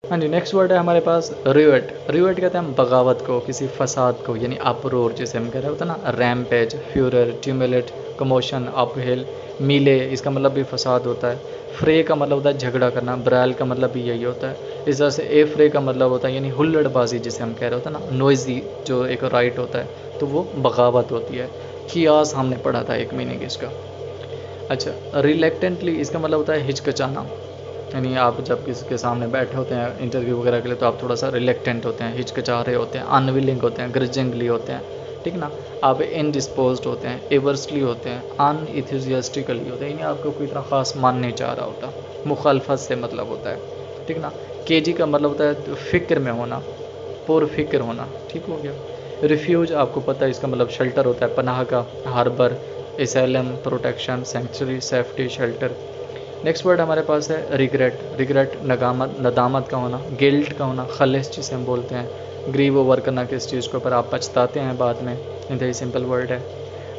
हाँ जी, next word है हमारे पास रिवर्ट। रिवर्ट कहते हैं हम बगावत को, किसी फसाद को, यानी अपरोर जिसे हम कह रहे होते हैं ना, रैम्पेज, फ्यूरर, ट्यूमुलेट, कमोशन, अपहिल, मीले, इसका मतलब भी फसाद होता है। फ्रे का मतलब होता है झगड़ा करना, ब्रैल का मतलब भी यही होता है। इस तरह से ए फ्रे का मतलब होता है यानी हुल्लड़बाजी जिसे हम कह रहे होते हैं ना, नॉइजी जो एक राइट होता है, तो वो बगावत होती है। कियास हमने पढ़ा था एक मीनिंग इसका। अच्छा, रिलेक्टेंटली इसका मतलब होता है हिचकिचाना, यानी आप जब किसी के सामने बैठे होते हैं इंटरव्यू वगैरह के लिए तो आप थोड़ा सा रिलेक्टेंट होते हैं, हिचकिचा रहे होते हैं, अनविलिंग होते हैं, ग्रजिंगली होते हैं, ठीक ना। आप इनडिस्पोज्ड होते हैं, एवर्सली होते हैं, अनइथुजियास्टिकली होते हैं, यानी आपको कोई इतना खास मान नहीं चाह रहा होता। मुखालफत से मतलब होता है, ठीक ना। केजी का मतलब होता है फिक्र में होना, पुरफिक्र होना, ठीक हो गया। रिफ्यूज आपको पता है इसका मतलब शेल्टर होता है, पनाह का, harbour, asylum, protection, sanctuary, safety, shelter. Next word हमारे पास है रिग्रेट। रिग्रेट नदामत, नदामत का होना, गिल्ट का होना, खलिस जिसे हम बोलते हैं, ग्रीव ओवर करना किस चीज़ के ऊपर आप पछताते हैं बाद में, इंतहाई सिंपल वर्ड है।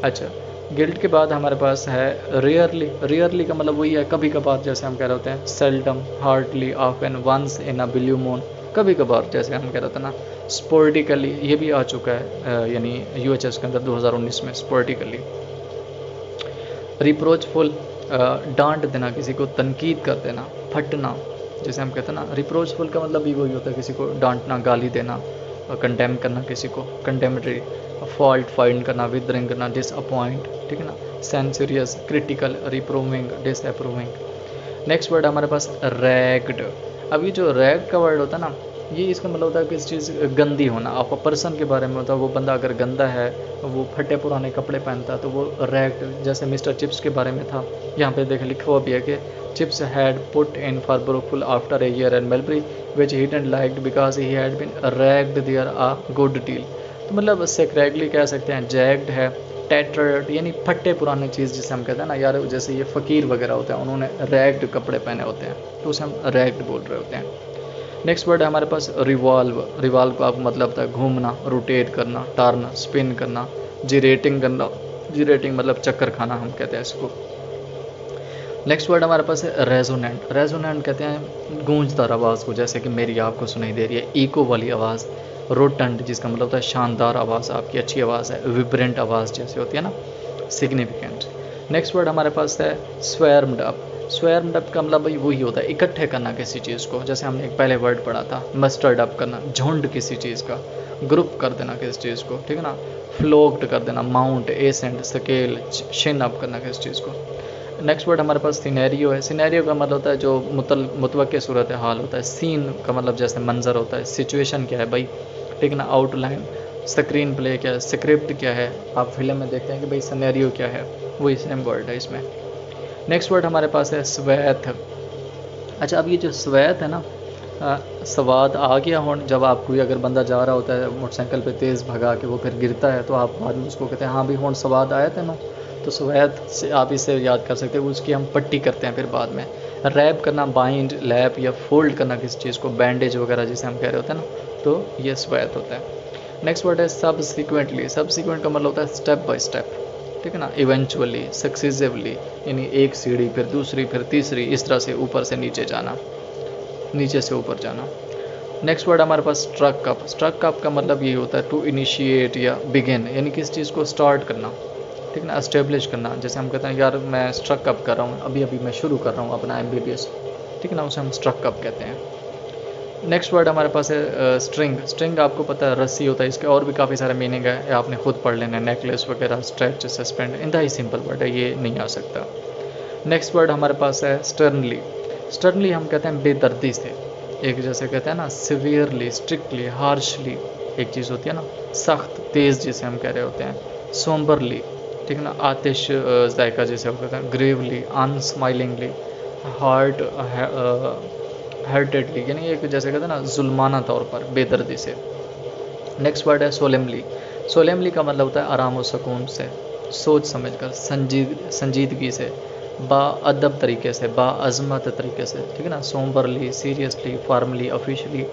अच्छा, गिल्ट के बाद हमारे पास है रियरली। रियरली का मतलब वही है कभी कभार, जैसे हम कह रहे होते हैं seldom, hardly, often, once in a blue moon, कभी कभार जैसे हम कह रहे थे ना। स्पोर्टिकली ये भी आ चुका है, यानी यूएचएस के अंदर 2019 में, स्पोर्टिकली। रिप्रोचफुल, डांट देना, किसी को तनकीद कर देना, फटना जैसे हम कहते हैं ना। रिप्रोचफुल का मतलब भी वही होता है किसी को डांटना, गाली देना, कंडेम करना किसी को, कंडेमटरी। फॉल्ट फाइंड करना, विदरिंग करना, डिसअपॉइंट, ठीक है ना। सेंसरियस, क्रिटिकल, रिप्रूविंग, डिसअप्रूविंग। नेक्स्ट वर्ड हमारे पास रैग्ड। अब ये जो रैग का वर्ड होता है ना, ये इसका मतलब होता है किसी चीज़ गंदी होना। आप पर्सन के बारे में होता है, वो बंदा अगर गंदा है, वो फटे पुराने कपड़े पहनता है, तो वो रैग्ड। जैसे मिस्टर चिप्स के बारे में था, यहाँ पे देख लिखा हुआ भी है कि chips had put in for Brookfield after a year and Melbury which he didn't liked because he had been ragged there a good deal. तो मतलब सेक्रेगली कह सकते हैं, जैग्ड है, टैटर्ड यानी फटे पुराने चीज़ जिसे हम कहते हैं ना यार, जैसे ये फ़कीर वगैरह होते हैं, उन्होंने रैग्ड कपड़े पहने होते हैं, तो उसे हम रैग्ड बोल रहे होते हैं। नेक्स्ट वर्ड है हमारे पास रिवॉल्व। रिवॉल्व का मतलब होता है घूमना, रोटेट करना, टर्न, स्पिन करना, जिरेटिंग करना। जिरेटिंग मतलब चक्कर खाना हम कहते हैं इसको। नेक्स्ट वर्ड हमारे पास है रेजोनेंट। रेजोनेंट कहते हैं गूंजदार आवाज़ को, जैसे कि मेरी आपको सुनाई दे रही है, इको वाली आवाज़। रोटंट जिसका मतलब होता है शानदार आवाज़, आपकी अच्छी आवाज़ है। विब्रेंट आवाज़ जैसे होती है ना, सिग्निफिकेंट। नेक्स्ट वर्ड हमारे पास है स्वेर्म्ड अप। स्वेर्म्ड अप का मतलब वही होता है इकट्ठे करना किसी चीज़ को, जैसे हमने एक पहले वर्ड पढ़ा था मस्टर्ड अप करना, झुंड किसी चीज़ का, ग्रुप कर देना किसी चीज़ को, ठीक है ना। फ्लोक्ड कर देना, mount, ascent, scale, shin up करना किसी चीज़ को। नेक्स्ट वर्ड हमारे पास सिनेरियो है। सिनेरियो का मतलब होता है जो मुतवक्के सूरत हाल होता है। सीन का मतलब जैसे मंजर होता है। सिचुएशन क्या है भाई, ठीक है ना। आउटलाइन, स्क्रीन प्ले क्या है, स्क्रिप्ट क्या है, आप फिल्म में देखते हैं कि भाई सिनेरियो क्या है, वही सेम वर्ड है इसमें। नेक्स्ट वर्ड हमारे पास है स्वैथ। अच्छा, अब ये जो स्वैथ है ना, स्वाद आ गया हो, जब आप कोई अगर बंदा जा रहा होता है मोटरसाइकिल पे तेज़ भगा के, वो फिर गिरता है, तो आप बाद में उसको कहते हैं हाँ भी हों स्वाद आया था ना, तो स्वैथ से आप इसे याद कर सकते हैं, उसकी हम पट्टी करते हैं फिर बाद में। रैप करना, बाइंड, लैप या फोल्ड करना किसी चीज़ को, बैंडेज वगैरह जिसे हम कह रहे होते हैं ना, तो ये स्वैथ होता है। नेक्स्ट वर्ड है सबसिक्वेंटली। सबसिक्वेंट का मतलब होता है स्टेप बाय स्टेप, ठीक है ना। इवेंचुअली, सक्सेसिवली, यानी एक सीढ़ी फिर दूसरी फिर तीसरी, इस तरह से ऊपर से नीचे जाना, नीचे से ऊपर जाना। नेक्स्ट वर्ड हमारे पास स्ट्रक अप। स्ट्रक अप का मतलब ये होता है टू इनिशिएट या बिगिन, यानी किस चीज़ को स्टार्ट करना, ठीक है ना, एस्टेब्लिश करना। जैसे हम कहते हैं यार मैं स्ट्रक अप कर रहा हूँ, अभी अभी मैं शुरू कर रहा हूँ अपना MBBS, ठीक है ना, उसे हम स्ट्रक अप कहते हैं। नेक्स्ट वर्ड हमारे पास है स्ट्रिंग। स्ट्रिंग आपको पता है रस्सी होता है, इसके और भी काफ़ी सारे मीनिंग है, आपने खुद पढ़ लेना है, नेकलेस वगैरह, स्ट्रेच, सस्पेंड, इंतहा ही सिंपल वर्ड है, ये नहीं आ सकता। नेक्स्ट वर्ड हमारे पास है स्टर्नली। स्टर्नली हम कहते हैं बेदर्दी से, एक जैसे कहते हैं ना सिवियरली, स्ट्रिक्टली, हार्शली, एक चीज़ होती है ना सख्त, तेज़ जिसे हम कह रहे होते हैं। सोम्बरली, ठीक है ना, आतिश जायका जिसे हम कहते हैं। ग्रेवली, अनस्माइलिंगली, हार्ट हार्टेडली, यानी एक जैसे कहते हैं ना जुल्माना तौर पर, बेदर्दी से। नेक्स्ट वर्ड है सोलेमली। सोलेमली का मतलब होता है आराम और सुकून से, सोच समझ कर, संजीदगी से, बाअदब तरीके से, बाअज़मत तरीके से, ठीक है ना। सोम्बरली, सीरियसली, फॉर्मली, ऑफिशियली,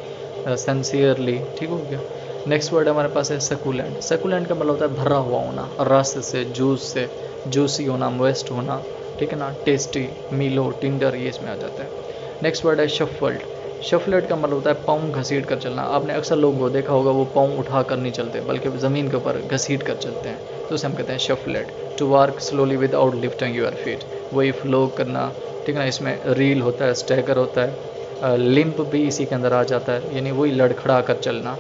सेंसियरली, ठीक हो गया। नेक्स्ट वर्ड हमारे पास है सकुलेंट। सकुलेंट का मतलब होता है भरा हुआ होना, रस से, जूस से, जूसी होना, मोइस्ट होना, ठीक है ना। टेस्टी, मीलो, टिंडर, ये इसमें आ जाता है। नेक्स्ट वर्ड है शफल्ड। शफलेट का मतलब होता है पाँव घसीट कर चलना। आपने अक्सर लोगों को देखा होगा वो पाँव उठा कर नहीं चलते बल्कि ज़मीन के ऊपर घसीट कर चलते हैं, तो उसे हम कहते हैं शफलेट। To walk slowly without lifting your feet, वही फ्लो करना, ठीक है ना। इसमें रील होता है, स्टैगर होता है, लिम्प भी इसी के अंदर आ जाता है, यानी वही लड़खड़ा कर चलना।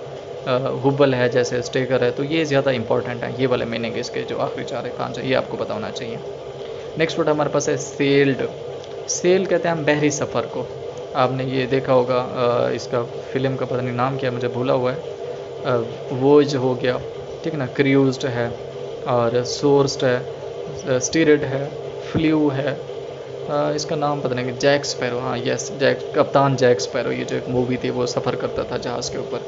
हुबल है जैसे स्टेकर है, तो ये ज़्यादा इंपॉर्टेंट है। ये वाले मीनिंग इसके जो आखिरी 4 एक पाँच है ये आपको पता होना चाहिए। नेक्स्ट वर्ड हमारे पास है सेल्ड। सेल कहते हैं हम बहरी सफ़र को। आपने ये देखा होगा, इसका फिल्म का पता नहीं नाम क्या है, मुझे भूला हुआ है। वोज हो गया, ठीक है ना, क्रूज्ड है, और सोर्स्ड है, स्टीर्ड है, फ्लू है, इसका नाम पता नहीं, जैक स्पैरो, हाँ यस, कप्तान जैक स्पैरो, ये जो एक मूवी थी वो सफ़र करता था जहाज़ के ऊपर।